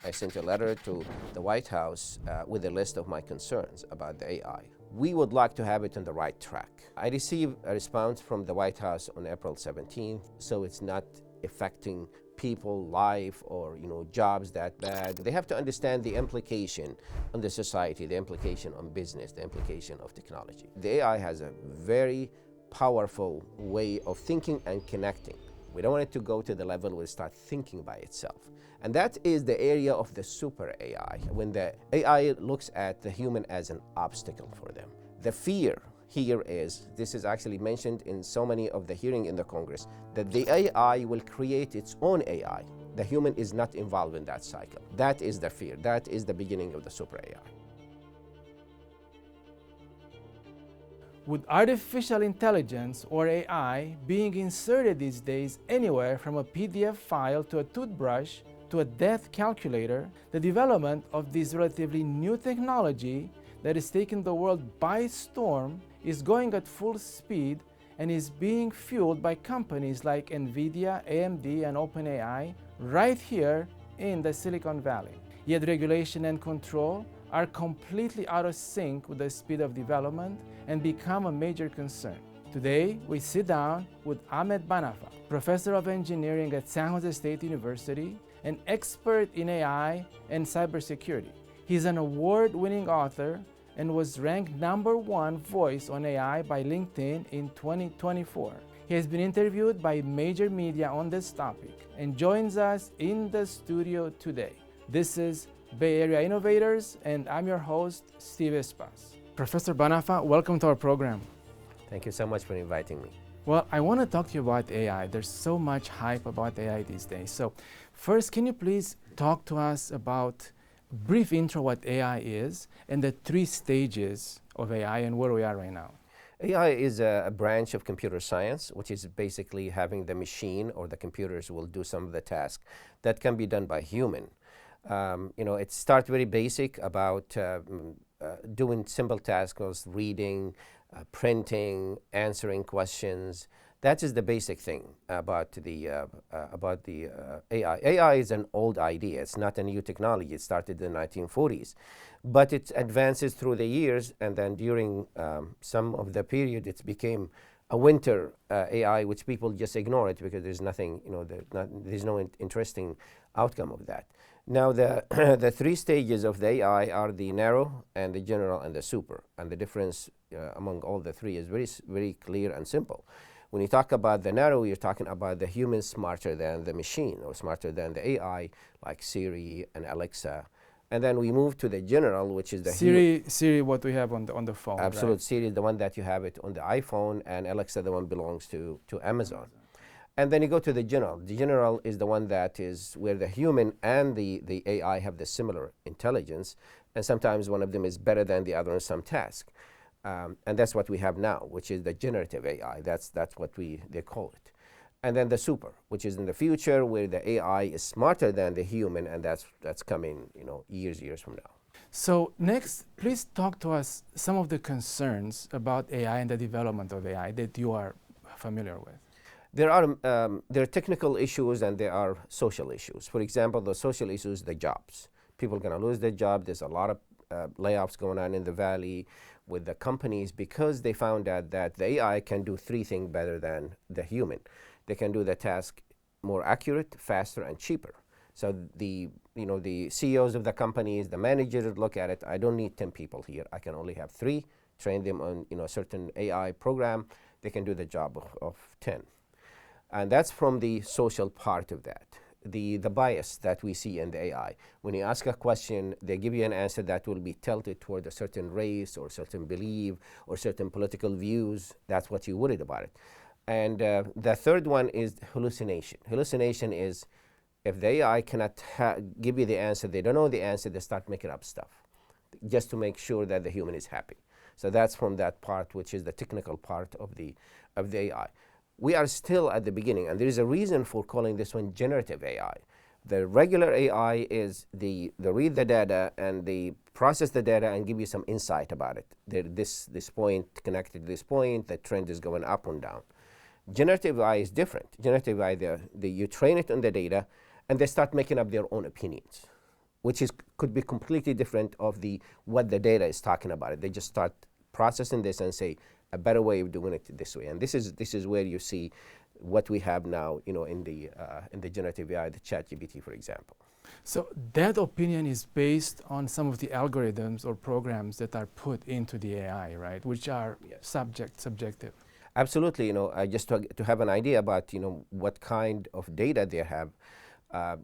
I sent a letter to the White House with a list of my concerns about the AI. We would like to have it on the right track. I received a response from the White House on April 17th, so it's not affecting people, life, or jobs that bad. They have to understand the implication on the society, the implication on business, the implication of technology. The AI has a very powerful way of thinking and connecting. We don't want it to go to the level where it starts thinking by itself. And that is the area of the super AI, when the AI looks at the human as an obstacle for them. The fear here is, this is actually mentioned in so many of the hearings in the Congress, that the AI will create its own AI. The human is not involved in that cycle. That is the fear. That is the beginning of the super AI. With artificial intelligence, or AI, being inserted these days anywhere from a PDF file to a toothbrush to a death calculator, the development of this relatively new technology that is taking the world by storm is going at full speed and is being fueled by companies like NVIDIA, AMD, and OpenAI right here in the Silicon Valley. Yet regulation and control are completely out of sync with the speed of development and become a major concern. Today, we sit down with Ahmed Banafa, professor of engineering at San Jose State University, an expert in AI and cybersecurity. He's an award-winning author and was ranked #1 voice on AI by LinkedIn in 2024. He has been interviewed by major media on this topic and joins us in the studio today. This is Bay Area Innovators, and I'm your host, Steve Espas. Professor Banafa, welcome to our program. Thank you so much for inviting me. Well, I want to talk to you about AI. There's so much hype about AI these days. So first, can you please talk to us about a brief intro what AI is and the 3 stages of AI and where we are right now? AI is a branch of computer science, which is basically having the machine or the computers will do some of the tasks that can be done by human. It starts very basic about doing simple tasks, reading, printing, answering questions. That is the basic thing about the AI. AI is an old idea. It's not a new technology. It started in the 1940s, but it advances through the years, and then during some of the period, it became a winter AI, which people just ignore it because there's nothing, there's no interesting outcome of that. Now, the 3 stages of the AI are the narrow and the general and the super. And the difference among all the 3 is very, very clear and simple. When you talk about the narrow, you're talking about the human smarter than the machine or smarter than the AI, like Siri and Alexa. And then we move to the general, which is the Siri, what we have on the phone. Absolutely. Right? Siri is the one that you have it on the iPhone, and Alexa, the one belongs to Amazon. And then you go to the general. The general is the one that is where the human and the AI have the similar intelligence, and sometimes one of them is better than the other in some task. And that's what we have now, which is the generative AI. That's what they call it. And then the super, which is in the future where the AI is smarter than the human, and that's coming years from now. So next, please talk to us some of the concerns about AI and the development of AI that you are familiar with. There are technical issues and there are social issues. For example, the social issues, the jobs. People are going to lose their job. There's a lot of layoffs going on in the Valley with the companies because they found out that the AI can do 3 things better than the human. They can do the task more accurate, faster, and cheaper. So the CEOs of the companies, the managers look at it. I don't need 10 people here. I can only have 3. Train them on a certain AI program. They can do the job of 10. And that's from the social part of that. The bias that we see in the AI. When you ask a question, they give you an answer that will be tilted toward a certain race or certain belief or certain political views. That's what you're worried about it. And the third one is hallucination. Hallucination is if the AI cannot give you the answer, they don't know the answer, they start making up stuff just to make sure that the human is happy. So that's from that part, which is the technical part of the AI. We are still at the beginning, and there is a reason for calling this one generative AI. The regular AI is the read the data and they process the data and give you some insight about it. This point connected to this point, the trend is going up and down. Generative AI is different. Generative AI, you train it on the data, and they start making up their own opinions. which could be completely different of what the data is talking about. They just start processing this and say a better way of doing it this way. And this is where you see what we have now, in the generative AI, the ChatGPT, for example. So that opinion is based on some of the algorithms or programs that are put into the AI, right? Which are subjective. Absolutely. Just to have an idea about what kind of data they have,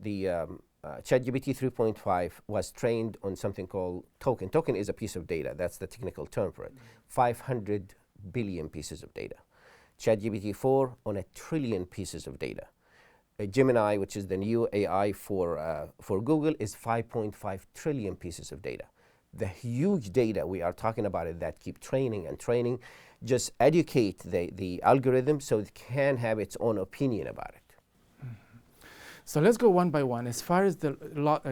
the ChatGPT 3.5 was trained on something called token. Token is a piece of data. That's the technical term for it. 500 billion pieces of data. ChatGPT 4 on 1 trillion pieces of data. Gemini, which is the new AI for Google, is 5.5 trillion pieces of data. The huge data we are talking about it that keep training and training, just educate the algorithm so it can have its own opinion about it. So let's go one by one. As far as the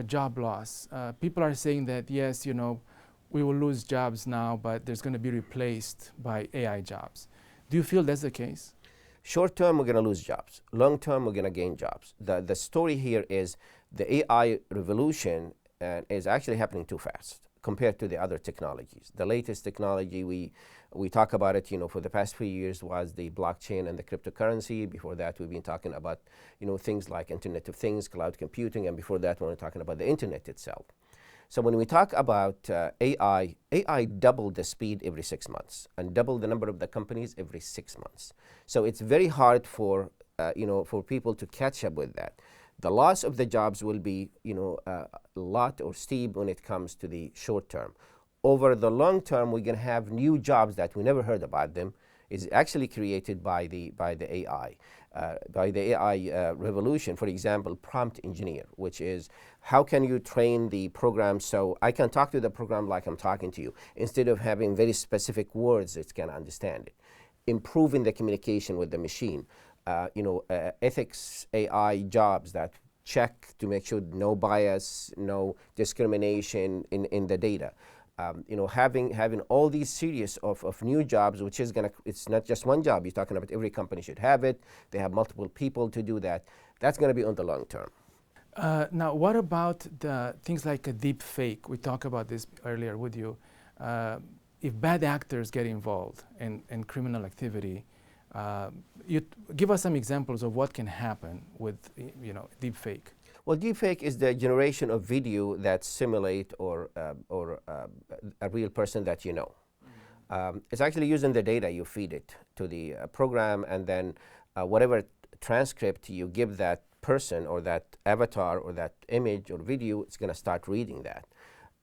job loss, people are saying that yes, we will lose jobs now, but there's going to be replaced by AI jobs. Do you feel that's the case? Short term, we're going to lose jobs. Long term, we're going to gain jobs. The story here is the AI revolution is actually happening too fast compared to the other technologies. The latest technology, we talk about it, for the past few years was the blockchain and the cryptocurrency. Before that, we've been talking about, things like Internet of Things, cloud computing, and before that, we were talking about the internet itself. So when we talk about AI doubled the speed every 6 months and doubled the number of the companies every 6 months. So it's very hard for people to catch up with that. The loss of the jobs will be a lot or steep when it comes to the short term. Over the long term, we're going to have new jobs that we never heard about them. Is actually created by the AI. By the AI revolution. For example, prompt engineer, which is how can you train the program so I can talk to the program like I'm talking to you, instead of having very specific words it can understand it. Improving the communication with the machine. Ethics AI jobs that check to make sure no bias, no discrimination in the data. Having all these series of new jobs, which is it's not just one job. You're talking about every company should have it. They have multiple people to do that. That's going to be on the long term. Now, what about the things like a deep fake? We talked about this earlier with you. If bad actors get involved in criminal activity, you give us some examples of what can happen with deep fake. Well, deepfake is the generation of video that simulate or a real person that you know. It's actually using the data you feed it to the program, and then whatever transcript you give that person or that avatar or that image or video, it's going to start reading that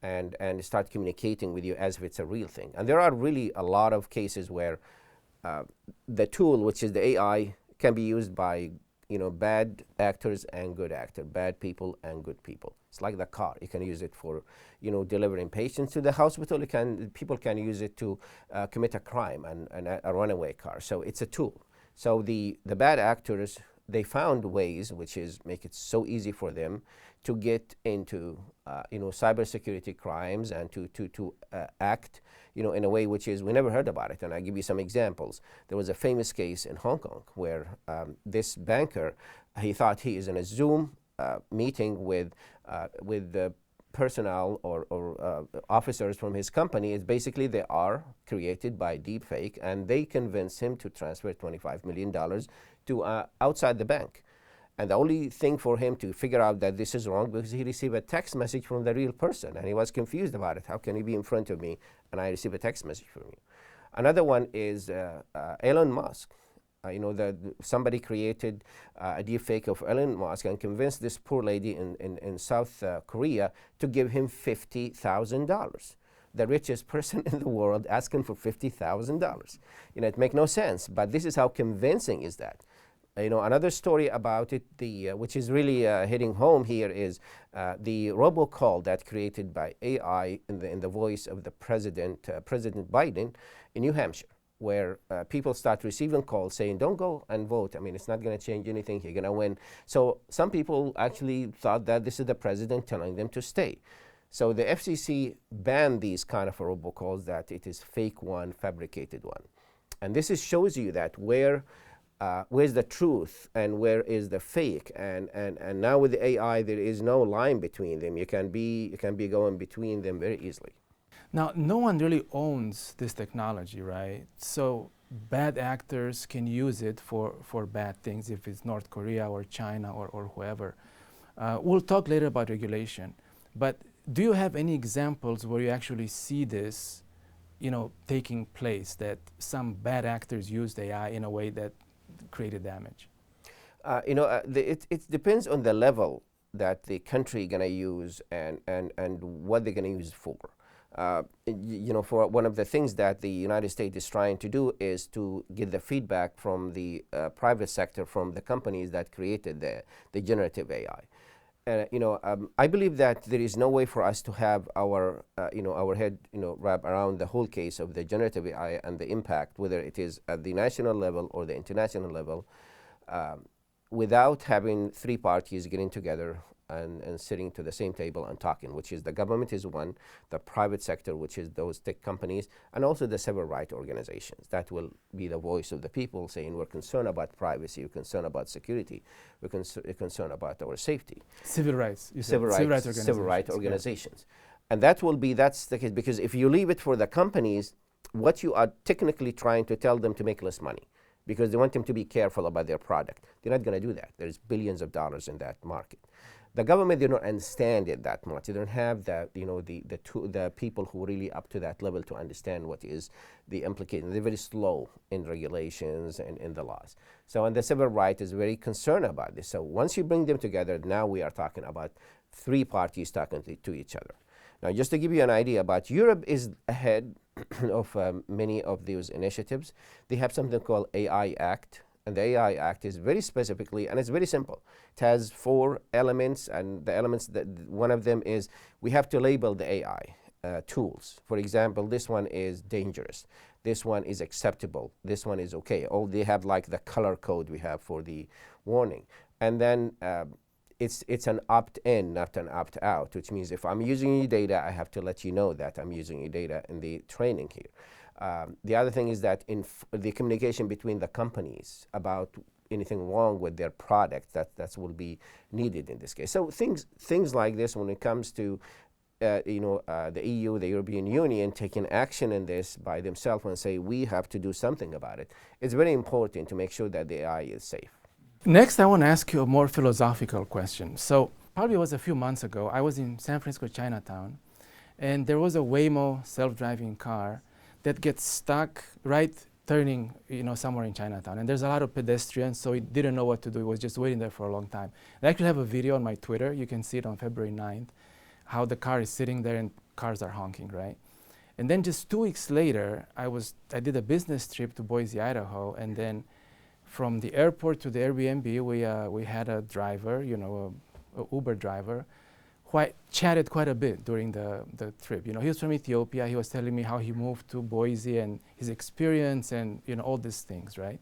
and start communicating with you as if it's a real thing. And there are really a lot of cases where the tool, which is the AI, can be used by bad actors and good actors, bad people and good people. It's like the car. You can use it for, delivering patients to the hospital. People can use it to commit a crime and a runaway car. So it's a tool. So the bad actors, they found ways, which is make it so easy for them to get into, cybersecurity crimes and to act, in a way which is we never heard about it. And I'll give you some examples. There was a famous case in Hong Kong where this banker, he thought he is in a Zoom meeting with the personnel or officers from his company. It's basically they are created by deepfake, and they convinced him to transfer $25 million to outside the bank. And the only thing for him to figure out that this is wrong, because he received a text message from the real person, and he was confused about it. How can you be in front of me and I receive a text message from you? Another one is Elon Musk. Somebody created a deepfake of Elon Musk and convinced this poor lady in South Korea to give him $50,000. The richest person in the world asking for $50,000. It makes no sense, but this is how convincing is that. Another story about it, which is really hitting home here, is the robocall that created by AI in the voice of the President Biden in New Hampshire, where people start receiving calls saying, don't go and vote. I mean, it's not going to change anything. You're going to win. So some people actually thought that this is the president telling them to stay. So the FCC banned these kind of robocalls, that it is fake one, fabricated one. And this shows you that where where's the truth and where is the fake? And now with the AI, there is no line between them. You can be going between them very easily. Now, no one really owns this technology, right? So bad actors can use it for bad things, if it's North Korea or China or whoever. We'll talk later about regulation, but do you have any examples where you actually see this, taking place, that some bad actors used AI in a way that created damage? It depends on the level that the country gonna use and what they're gonna use it for. For one of the things that the United States is trying to do is to get the feedback from the private sector, from the companies that created the generative AI. I believe that there is no way for us to have our head wrap around the whole case of the generative AI and the impact, whether it is at the national level or the international level, without having three parties getting together and sitting to the same table and talking, which is the government is one, the private sector, which is those tech companies, and also the civil rights organizations. That will be the voice of the people saying, we're concerned about privacy, we're concerned about security, we're concerned about our safety. Civil rights, civil rights organizations. Yeah. And that's the case, because if you leave it for the companies, what you are technically trying to tell them to make less money, because they want them to be careful about their product. They're not going to do that. There's billions of dollars in that market. The government, they don't understand it that much. They don't have the people who are really up to that level to understand what is the implication. They're very slow in regulations and in the laws. So, and the civil right is very concerned about this. So once you bring them together, now we are talking about three parties talking to each other. Now, just to give you an idea about Europe is ahead of many of those initiatives. They have something called AI Act. And the AI Act is very specifically, and it's very simple. It has 4 elements, and the elements, that one of them is we have to label the AI tools. For example, this one is dangerous. This one is acceptable. This one is okay. All they have like the color code we have for the warning. And then it's an opt-in, not an opt-out, which means if I'm using your data, I have to let you know that I'm using your data in the training here. The other thing is that in the communication between the companies about anything wrong with their product, that will be needed in this case. So things like this, when it comes to the EU, the European Union, taking action in this by themselves and say we have to do something about it, it's very important to make sure that the AI is safe. Next, I want to ask you a more philosophical question. So probably it was a few months ago, I was in San Francisco, Chinatown, and there was a Waymo self-driving car that gets stuck right turning somewhere in Chinatown. And there's a lot of pedestrians, so it didn't know what to do. It was just waiting there for a long time. I actually have a video on my Twitter. You can see it on February 9th, how the car is sitting there and cars are honking, right? And then just 2 weeks later, I did a business trip to Boise, Idaho, and then from the airport to the Airbnb, we had a driver, a Uber driver, who I chatted quite a bit during the trip. He was from Ethiopia. He was telling me how he moved to Boise and his experience and all these things, right?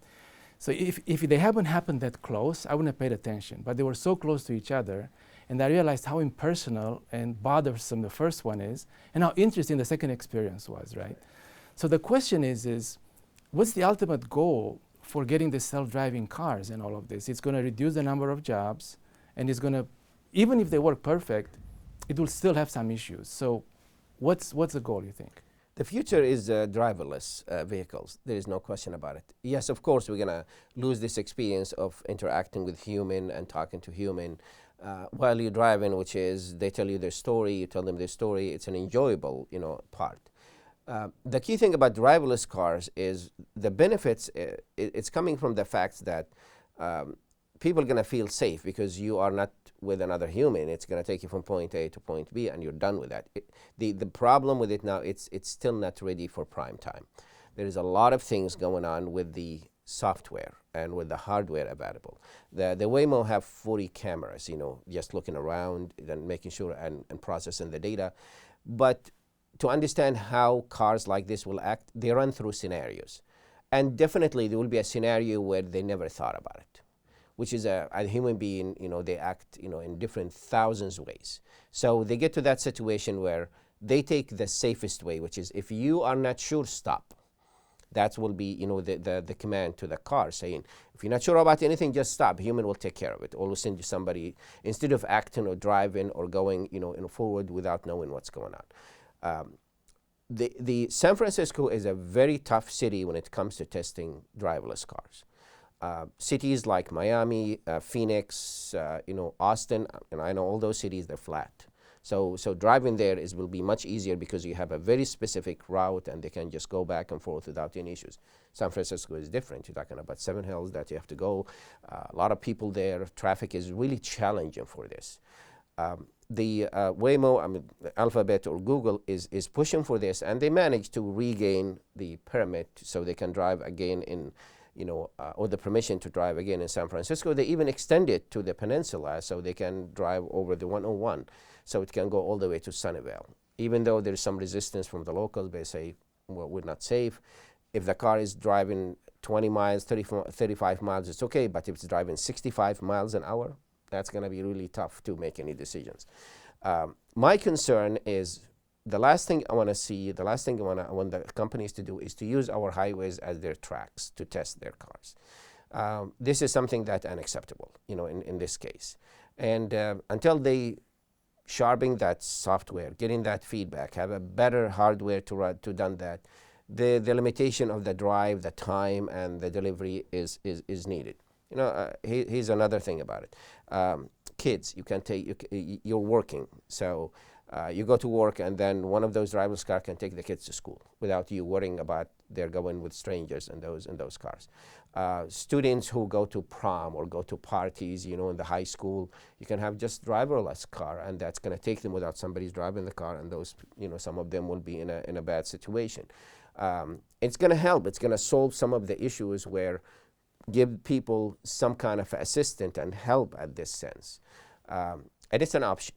So if they hadn't happened that close, I wouldn't have paid attention. But they were so close to each other, and I realized how impersonal and bothersome the first one is, and how interesting the second experience was, right? So the question is what's the ultimate goal for getting the self-driving cars and all of this? It's going to reduce the number of jobs, and it's going to, even if they work perfect, it will still have some issues. So what's the goal, you think? The future is driverless vehicles. There is no question about it. Yes, of course, we're going to lose this experience of interacting with human and talking to human while you're driving, which is they tell you their story, you tell them their story. It's an enjoyable, part. The key thing about driverless cars is the benefits. It's coming from the fact that people are going to feel safe because you are not with another human. It's going to take you from point A to point B, and you're done with that. The problem with it now, it's still not ready for prime time. There is a lot of things going on with the software and with the hardware available. The Waymo have 40 cameras, just looking around and making sure and processing the data. But to understand how cars like this will act, they run through scenarios. And definitely there will be a scenario where they never thought about it, which is a human being, they act, in different thousands of ways. So they get to that situation where they take the safest way, which is if you are not sure, stop. That will be, the command to the car saying, if you're not sure about anything, just stop. Human will take care of it. Or we'll send you somebody, instead of acting or driving or going, forward without knowing what's going on. The San Francisco is a very tough city when it comes to testing driverless cars. Cities like Miami, Phoenix, Austin, and I know all those cities, they're flat. So driving there will be much easier because you have a very specific route and they can just go back and forth without any issues. San Francisco is different. You're talking about 7 hills that you have to go. A lot of people there. Traffic is really challenging for this. The Waymo, Alphabet or Google is pushing for this, and they managed to regain the permit so they can drive again in, or the permission to drive again in San Francisco. They even extend it to the peninsula so they can drive over the 101, so it can go all the way to Sunnyvale. Even though there's some resistance from the locals, they say, well, we're not safe. If the car is driving 20 miles, 35 miles, it's okay, but if it's driving 65 miles an hour, that's going to be really tough to make any decisions. My concern is the last thing I want to see, the last thing I want the companies to do is to use our highways as their tracks to test their cars. This is something that's unacceptable, in this case. And until they sharpen that software, getting that feedback, have a better hardware to done that, the limitation of the drive, the time, and the delivery is needed. Here's another thing about it. Kids, you're working, so you go to work, and then one of those driverless cars can take the kids to school without you worrying about they're going with strangers in those cars. Students who go to prom or go to parties, in the high school, you can have just driverless car, and that's going to take them without somebody's driving the car, and those, some of them will be in a bad situation. It's going to help. It's going to solve some of the issues where give people some kind of assistance and help at this sense. And it's an option.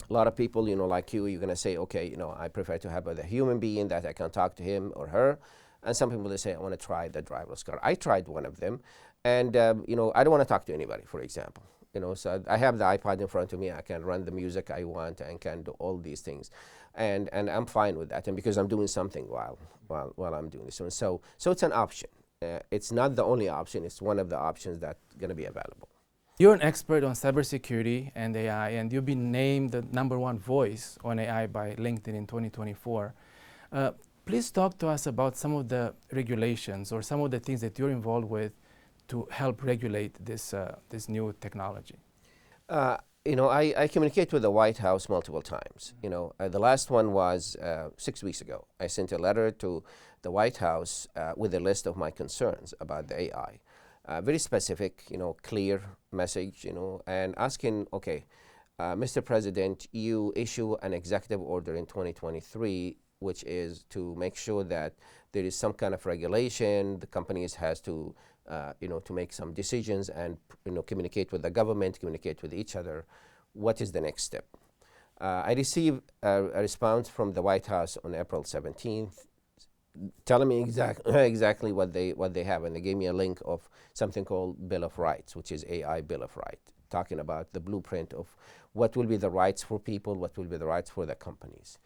A lot of people, like you're going to say, okay, I prefer to have a human being that I can talk to him or her. And some people, they say, I want to try the driverless car. I tried one of them. And, I don't want to talk to anybody, for example. So I have the iPod in front of me. I can run the music I want and can do all these things. And I'm fine with that. And because I'm doing something while I'm doing this. So it's an option. It's not the only option. It's one of the options that's going to be available. You're an expert on cybersecurity and AI, and you've been named the #1 voice on AI by LinkedIn in 2024. Please talk to us about some of the regulations or some of the things that you're involved with to help regulate this new technology. I communicate with the White House multiple times. The last one was 6 weeks ago. I sent a letter to the White House with a list of my concerns about the AI. Very specific, clear message, and asking, okay, Mr. President, you issue an executive order in 2023, which is to make sure that there is some kind of regulation. The companies has to, to make some decisions and, communicate with the government, communicate with each other. What is the next step? I received a response from the White House on April 17th, telling me exactly what they have, and they gave me a link of something called Bill of Rights, which is AI Bill of Rights, talking about the blueprint of what will be the rights for people, what will be the rights for the companies.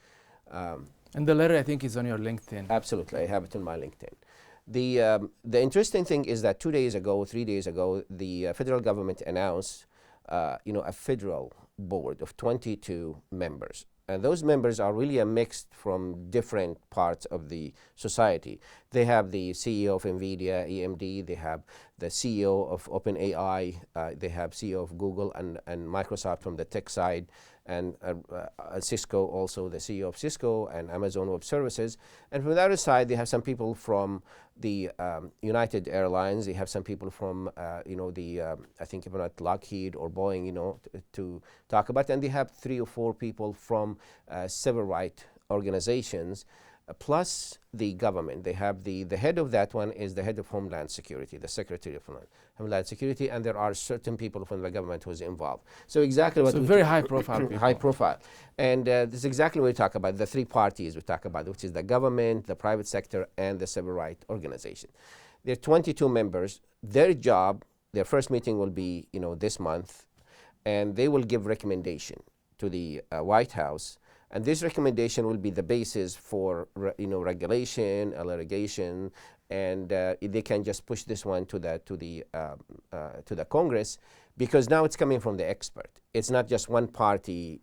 And the letter, I think, is on your LinkedIn. Absolutely, I have it on my LinkedIn. The interesting thing is that 3 days ago, the federal government announced, a federal board of 22 members. And those members are really a mix from different parts of the society. They have the CEO of NVIDIA, AMD, they have the CEO of OpenAI, they have CEO of Google and Microsoft from the tech side, and Cisco also, the CEO of Cisco and Amazon Web Services. And from the other side, they have some people from the United Airlines, they have some people from, I think if not Lockheed or Boeing, to talk about. And they have 3 or 4 people from civil rights organizations, plus the government. They have the head of that one is the head of Homeland Security, the Secretary of Homeland Security, and there are certain people from the government who's involved. So exactly what very high profile people. High profile. And this is exactly what we talk about, the 3 parties we talk about, which is the government, the private sector, and the civil rights organization. There are 22 members. Their job, their first meeting will be, this month, and they will give recommendation to the White House And this recommendation will be the basis for regulation, litigation, and they can just push this one to the Congress, because now it's coming from the expert. It's not just one party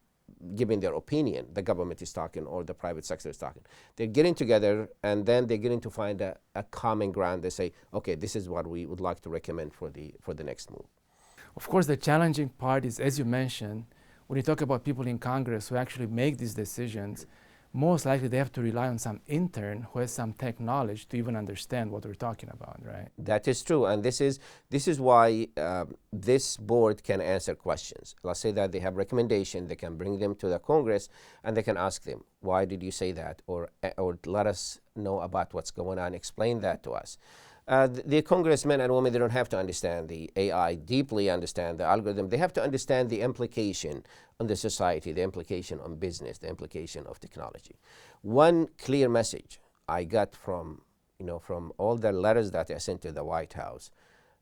giving their opinion. The government is talking or the private sector is talking. They're getting together, and then they're getting to find a common ground. They say, okay, this is what we would like to recommend for the next move. Of course, the challenging part is, as you mentioned, when you talk about people in Congress who actually make these decisions, most likely they have to rely on some intern who has some tech knowledge to even understand what we're talking about, right? That is true, and this is why this board can answer questions. Let's say that they have recommendation, they can bring them to the Congress, and they can ask them, why did you say that? Or let us know about what's going on, explain that to us. The congressmen and women, they don't have to understand the AI, deeply understand the algorithm. They have to understand the implication on the society, the implication on business, the implication of technology. One clear message I got from all the letters that I sent to the White House,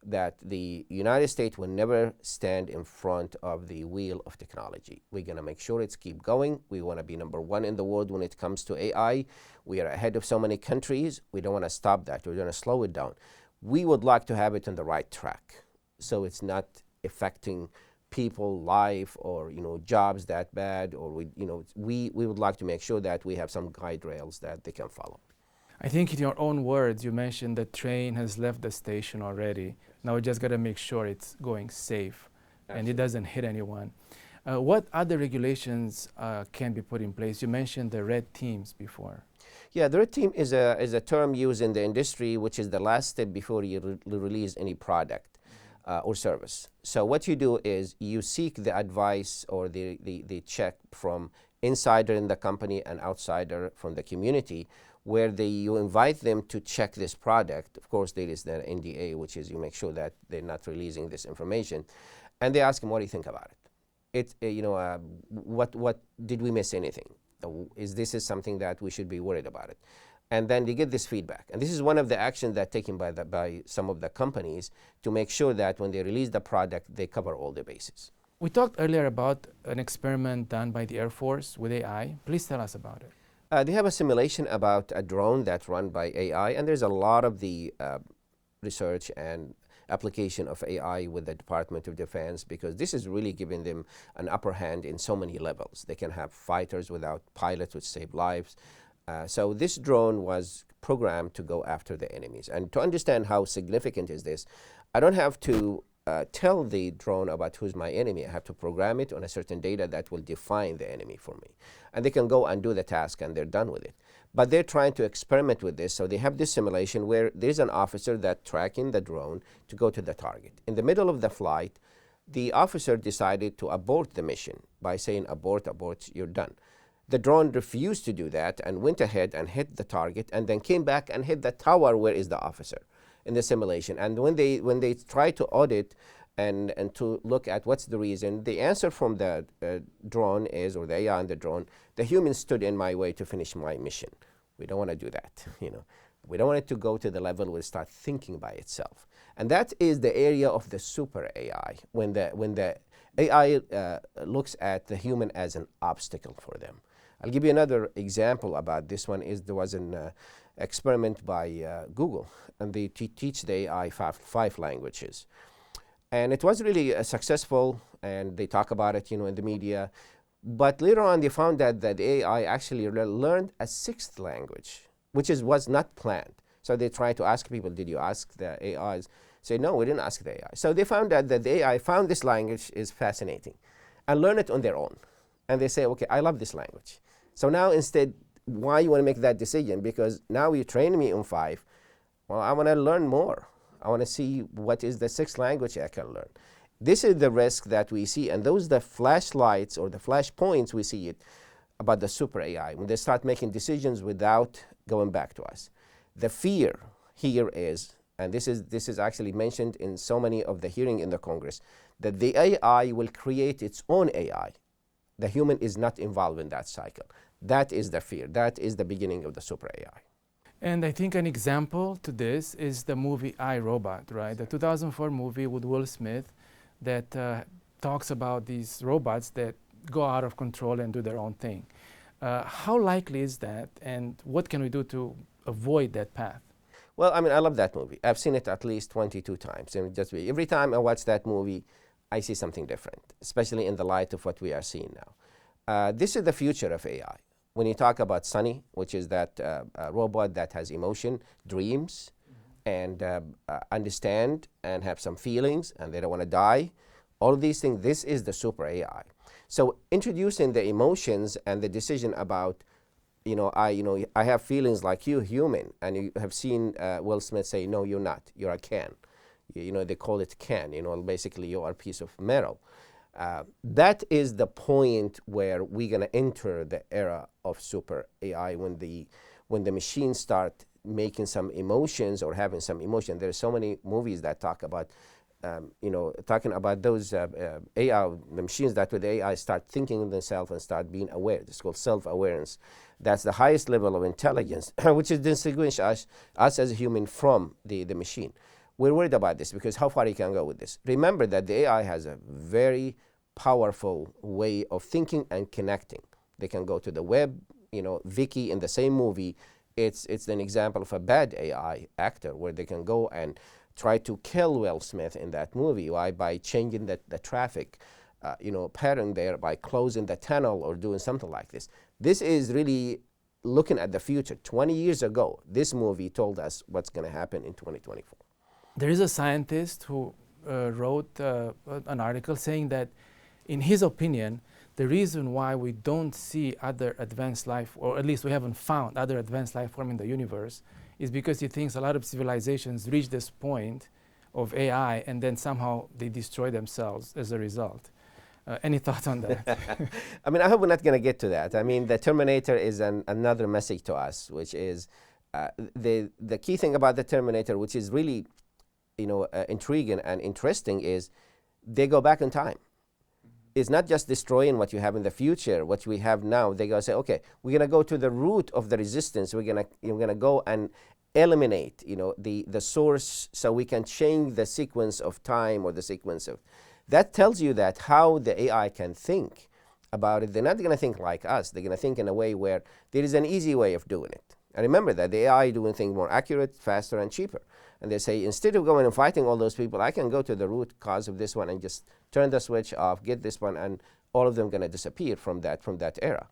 that the United States will never stand in front of the wheel of technology. We're going to make sure it's keep going. We want to be number one in the world when it comes to AI. We are ahead of so many countries. We don't want to stop that. We're going to slow it down. We would like to have it on the right track, so it's not affecting people, life, or jobs that bad. Or we would like to make sure that we have some guide rails that they can follow. I think in your own words, you mentioned the train has left the station already. Now we just got to make sure it's going safe. Absolutely. And it doesn't hit anyone. What other regulations can be put in place? You mentioned the red teams before. Yeah, the red team is a term used in the industry, which is the last step before you release any product or service. So what you do is you seek the advice or the check from insider in the company and outsider from the community, where you invite them to check this product. Of course, there is the NDA, which is you make sure that they're not releasing this information, and they ask them, what do you think about it? What did we miss anything? Is this something that we should be worried about it? And then they get this feedback. And this is one of the actions that taken by some of the companies to make sure that when they release the product, they cover all the bases. We talked earlier about an experiment done by the Air Force with AI. Please tell us about it. They have a simulation about a drone that's run by AI, and there's a lot of the research and application of AI with the Department of Defense, because this is really giving them an upper hand in so many levels. They can have fighters without pilots, which save lives. So this drone was programmed to go after the enemies. And to understand how significant is this, I don't have to tell the drone about who's my enemy. I have to program it on a certain data that will define the enemy for me. And they can go and do the task, and they're done with it. But they're trying to experiment with this. So they have this simulation where there's an officer that's tracking the drone to go to the target. In the middle of the flight, the officer decided to abort the mission by saying, abort, abort, you're done. The drone refused to do that and went ahead and hit the target, and then came back and hit the tower where is the officer in the simulation. And when they try to audit and to look at what's the reason, the answer from the drone is, or the AI on the drone, the human stood in my way to finish my mission. We don't want to do that. We don't want it to go to the level where it starts thinking by itself. And that is the area of the super AI, when the AI looks at the human as an obstacle for them. I'll give you another example about this one. There was an experiment by Google, and they teach the AI five languages. And it was really successful, and they talk about it in the media. But later on, they found that the AI actually learned a sixth language, which was not planned. So they tried to ask people, did you ask the AIs? Say, no, we didn't ask the AI. So they found out that the AI found this language is fascinating and learn it on their own. And they say, okay, I love this language. So now instead, why you want to make that decision? Because now you train me on 5. Well, I want to learn more. I want to see what is the sixth language I can learn. This is the risk that we see, and those are the flashlights or the flash points we see it about the super AI, when they start making decisions without going back to us. The fear here is, and this is actually mentioned in so many of the hearing in the Congress, that the AI will create its own AI. The human is not involved in that cycle. That is the fear. That is the beginning of the super AI. And I think an example to this is the movie I, Robot, right? The 2004 movie with Will Smith that talks about these robots that go out of control and do their own thing. How likely is that, and what can we do to avoid that path? Well, I mean, I love that movie. I've seen it at least 22 times. And just every time I watch that movie, I see something different, especially in the light of what we are seeing now. This is the future of AI. When you talk about Sunny, which is that robot that has emotion, dreams, and understand and have some feelings, and they don't want to die, all of these things, this is the super AI. So introducing the emotions and the decision about, I have feelings like you, human, and you have seen Will Smith say, no, you're not, you're a can. They call it can, basically you are a piece of metal. That is the point where we're going to enter the era of super AI, when the machines start making some emotions or having some emotion. There are so many movies that talk about, talking about those AI, the machines that with AI start thinking of themselves and start being aware. It's called self-awareness. That's the highest level of intelligence, which is distinguish us as a human from the machine. We're worried about this because how far you can go with this. Remember that the AI has a very powerful way of thinking and connecting. They can go to the web. Vicky in the same movie, it's an example of a bad AI actor where they can go and try to kill Will Smith in that movie. Why? By changing the traffic pattern there, by closing the tunnel or doing something like this. This is really looking at the future. 20 years ago, this movie told us what's going to happen in 2024. There is a scientist who wrote an article saying that, in his opinion, the reason why we don't see other advanced life, or at least we haven't found other advanced life form in the universe, is because he thinks a lot of civilizations reach this point of AI and then somehow they destroy themselves as a result. Any thoughts on that? I mean, I hope we're not going to get to that. I mean, the Terminator is another message to us, which is the key thing about the Terminator, which is really intriguing and interesting, is they go back in time. It's not just destroying what you have in the future, what we have now. They're going to say, okay, we're going to go to the root of the resistance. We're going to go and eliminate, the source, so we can change the sequence of time or the sequence of. That tells you that how the AI can think about it. They're not going to think like us. They're going to think in a way where there is an easy way of doing it. And remember that the AI doing things more accurate, faster, and cheaper. And they say, instead of going and fighting all those people, I can go to the root cause of this one and just turn the switch off, get this one, and all of them going to disappear from that era.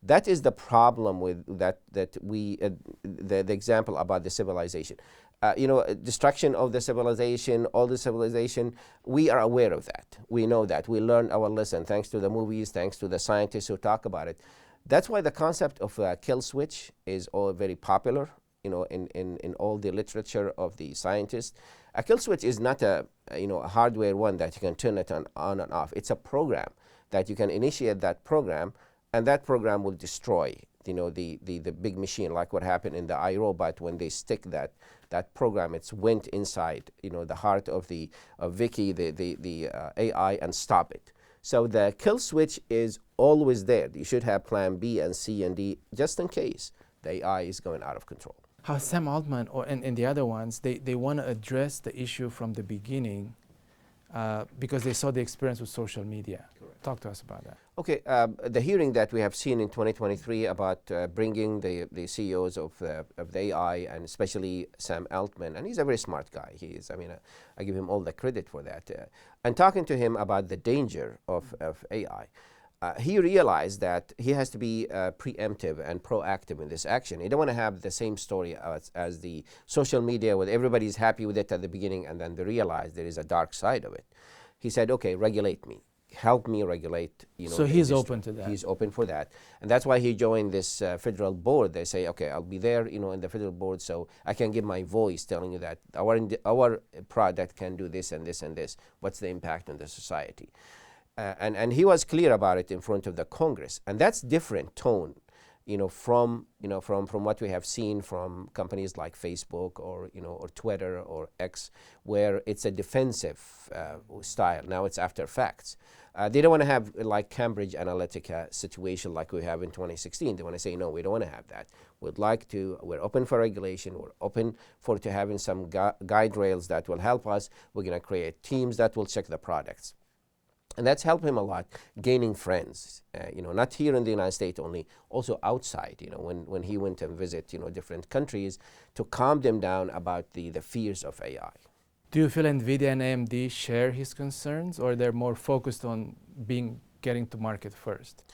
That is the problem with the example about the civilization. Destruction of the civilization, all the civilization, we are aware of that. We know that. We learned our lesson thanks to the movies, thanks to the scientists who talk about it. That's why the concept of a kill switch is all very popular, in all the literature of the scientists. A kill switch is not a hardware one that you can turn it on and off. It's a program that you can initiate that program, and that program will destroy the big machine, like what happened in the iRobot when they stick that program. It's went inside the heart of Vicky, the AI, and stop it. So the kill switch is always there. You should have plan B and C and D just in case the AI is going out of control. How Sam Altman and the other ones, they want to address the issue from the beginning because they saw the experience with social media. Correct. Talk to us about that. Okay, the hearing that we have seen in 2023 about bringing the CEOs of the AI, and especially Sam Altman, and he's a very smart guy. He is. I mean, I give him all the credit for that. And talking to him about the danger of AI. He realized that he has to be preemptive and proactive in this action. He don't want to have the same story as the social media where everybody's happy with it at the beginning and then they realize there is a dark side of it. He said, okay, regulate me. Help me regulate. So he's open to that. He's open for that. And that's why he joined this federal board. They say, okay, I'll be there, in the federal board, so I can give my voice telling you that our product can do this and this and this. What's the impact on the society? And he was clear about it in front of the Congress, and that's different tone, from what we have seen from companies like Facebook or Twitter or X, where it's a defensive style. Now it's after facts. They don't want to have like Cambridge Analytica situation like we have in 2016. They want to say, no, we don't want to have that. We're open for regulation. We're open to having some guide rails that will help us. We're going to create teams that will check the products. And that's helped him a lot, gaining friends, not here in the United States only, also outside, when he went and visit, different countries to calm them down about the fears of AI. Do you feel NVIDIA and AMD share his concerns, or they're more focused on getting to market first?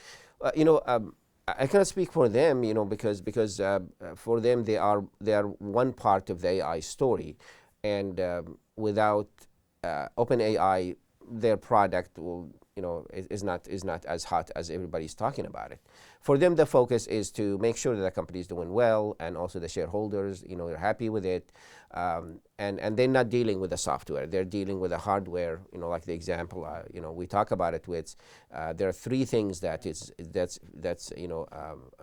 I cannot speak for them, because for them they are one part of the AI story, and without OpenAI, their product will, is not as hot as everybody's talking about it. For them, the focus is to make sure that the company is doing well, and also the shareholders, are happy with it, and they're not dealing with the software. They're dealing with the hardware. Like the example, we talk about it with. There are three things that's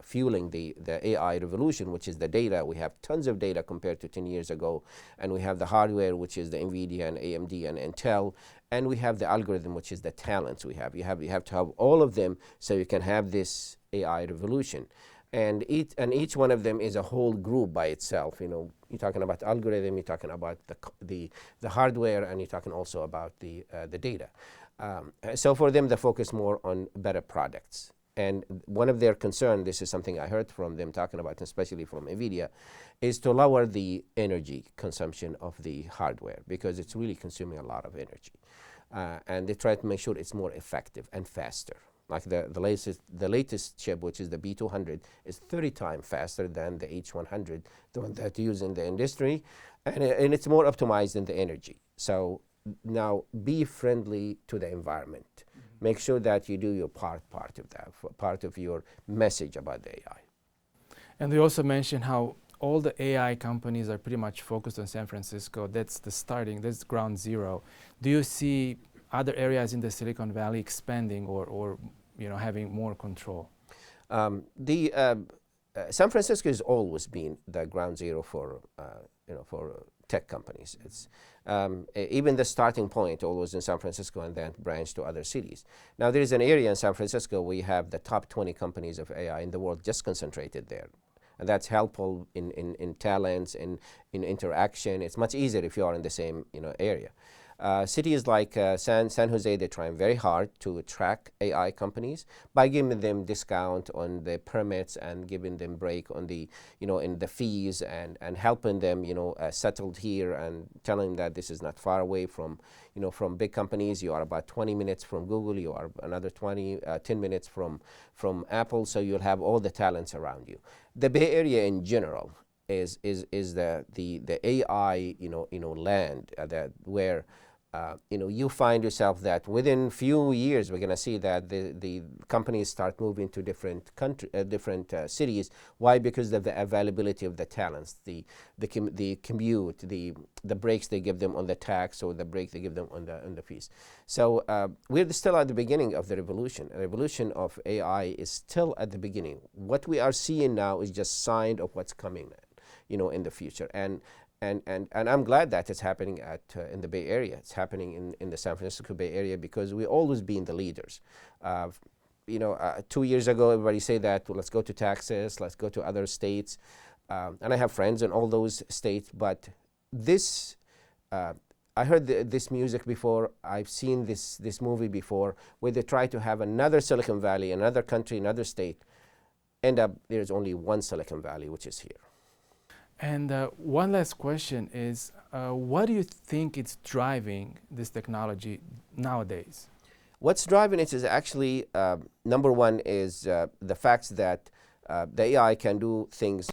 fueling the AI revolution, which is the data. We have tons of data compared to 10 years ago, and we have the hardware, which is the NVIDIA and AMD and Intel, and we have the algorithm, which is the talents we have. You have to have all of them so you can have this AI revolution. And each one of them is a whole group by itself. You're talking about algorithm, you're talking about the hardware, and you're talking also about the data. So for them, the focus more on better products. And one of their concern, this is something I heard from them talking about, especially from NVIDIA, is to lower the energy consumption of the hardware, because it's really consuming a lot of energy. And they try to make sure it's more effective and faster. Like the latest chip, which is the B200, is 30 times faster than the H100, the one that you use in the industry, and it's more optimized in the energy. So now be friendly to the environment. Mm-hmm. Make sure that you do your part of that, part of your message about the AI. And we also mentioned how all the AI companies are pretty much focused on San Francisco. That's that's ground zero. Do you see other areas in the Silicon Valley expanding or having more control? San Francisco has always been the ground zero for tech companies. It's even the starting point always in San Francisco, and then branched to other cities. Now there is an area in San Francisco we have the top 20 companies of AI in the world just concentrated there. And that's helpful in talents, in interaction. It's much easier if you are in the same area. Cities like San Jose, they're trying very hard to attract AI companies by giving them discount on the permits and giving them break on the in the fees, and helping them settled here, and telling them that this is not far away from from big companies. You are about 20 minutes from Google. You are another 10 minutes from Apple. So you'll have all the talents around you. The Bay Area in general is the AI land that where you find yourself that within few years we're going to see that the companies start moving to different cities. Why? Because of the availability of the talents, the commute, the breaks they give them on the tax, or the break they give them on the fees. So we're still at the beginning of the revolution. The revolution of AI is still at the beginning. What we are seeing now is just sign of what's coming, in the future. And I'm glad that it's happening in the Bay Area. It's happening in the San Francisco Bay Area, because we've always been the leaders. 2 years ago, everybody said that, well, let's go to Texas, let's go to other states. And I have friends in all those states. But this, I heard this music before. I've seen this movie before, where they try to have another Silicon Valley, another country, another state. End up, there's only one Silicon Valley, which is here. And one last question is, what do you think is driving this technology nowadays? What's driving it is actually, number one is the fact that the AI can do things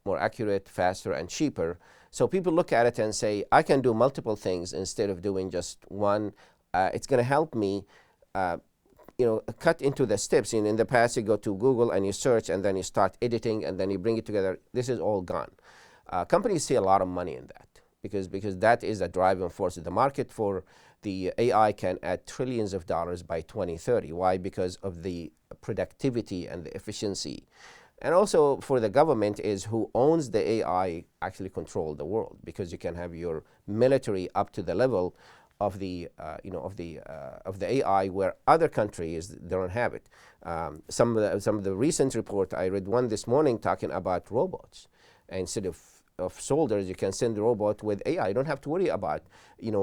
more accurate, faster, and cheaper. So people look at it and say, I can do multiple things instead of doing just one. It's going to help me cut into the steps. In the past, you go to Google and you search, and then you start editing, and then you bring it together. This is all gone. Companies see a lot of money in that, because that is a driving force. The market for the AI can add trillions of dollars by 2030. Why? Because of the productivity and the efficiency. And also for the government, is who owns the AI actually control the world, because you can have your military up to the level of the AI, where other countries don't have it. Some of the recent report I read one this morning talking about robots. Instead of of soldiers, you can send the robot with AI. You don't have to worry about,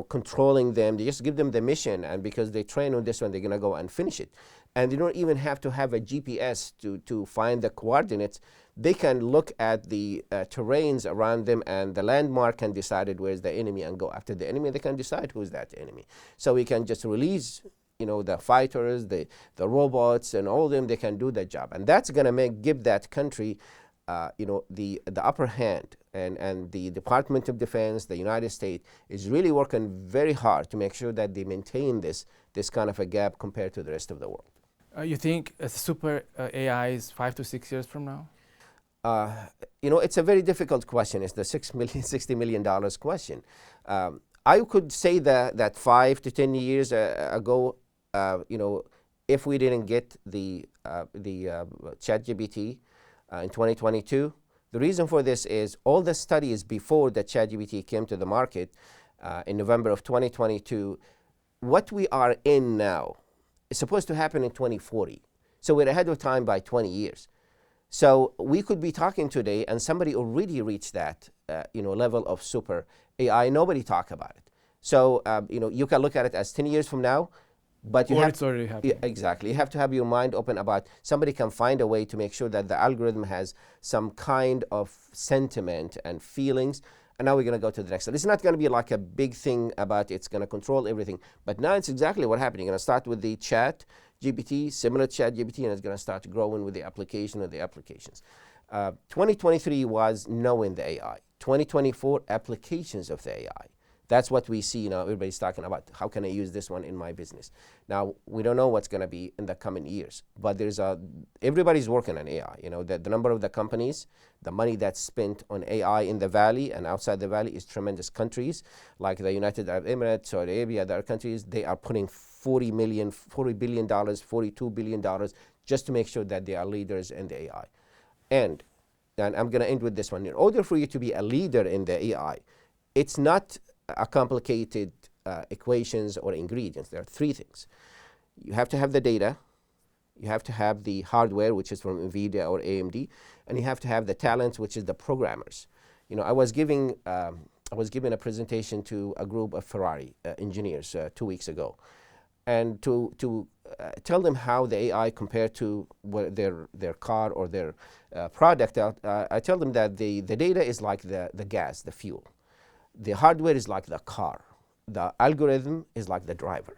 controlling them. You just give them the mission, and because they train on this one, they're going to go and finish it. And you don't even have to have a GPS to find the coordinates. They can look at the terrains around them, and the landmark can decide where's the enemy and go after the enemy. They can decide who's that enemy. So we can just release, the fighters, the robots, and all of them. They can do the job, and that's going to give that country, the upper hand. And the Department of Defense, the United States, is really working very hard to make sure that they maintain this kind of a gap compared to the rest of the world. You think super AI is 5 to 6 years from now? It's a very difficult question. It's the $60 million question. I could say that 5 to 10 years ago, if we didn't get the ChatGPT in 2022, the reason for this is all the studies before the ChatGPT came to the market in November of 2022, what we are in now is supposed to happen in 2040. So we're ahead of time by 20 years. So we could be talking today and somebody already reached that level of super AI. Nobody talk about it. So you can look at it as 10 years from now, but it's already happening. Yeah, exactly. You have to have your mind open about somebody can find a way to make sure that the algorithm has some kind of sentiment and feelings. And now we're going to go to the next step. It's not going to be like a big thing about it's going to control everything. But now it's exactly what happened. You're going to start with the chat GPT, similar chat GPT, and it's going to start growing with the application of the applications. 2023 was knowing the AI. 2024, applications of the AI. That's what we see now. Everybody's talking about how can I use this one in my business. Now, we don't know what's going to be in the coming years, but everybody's working on AI. The number of the companies, the money that's spent on AI in the Valley and outside the Valley is tremendous. Countries like the United Arab Emirates, Saudi Arabia, other countries, they are putting $40 billion, $42 billion just to make sure that they are leaders in the AI. And I'm going to end with this one. In order for you to be a leader in the AI, it's not a complicated equations or ingredients. There are three things. You have to have the data, you have to have the hardware, which is from NVIDIA or AMD, and you have to have the talents, which is the programmers. I was giving a presentation to a group of Ferrari engineers 2 weeks ago, and to tell them how the AI compared to their car or their product out. I tell them that the data is like the gas, the fuel. The hardware is like the car. The algorithm is like the driver.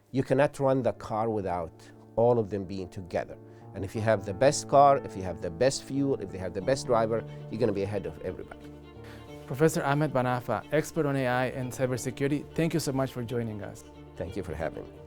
You cannot run the car without all of them being together. And if you have the best car, if you have the best fuel, if you have the best driver, you're going to be ahead of everybody. Professor Ahmed Banafa, expert on AI and cybersecurity, thank you so much for joining us. Thank you for having me.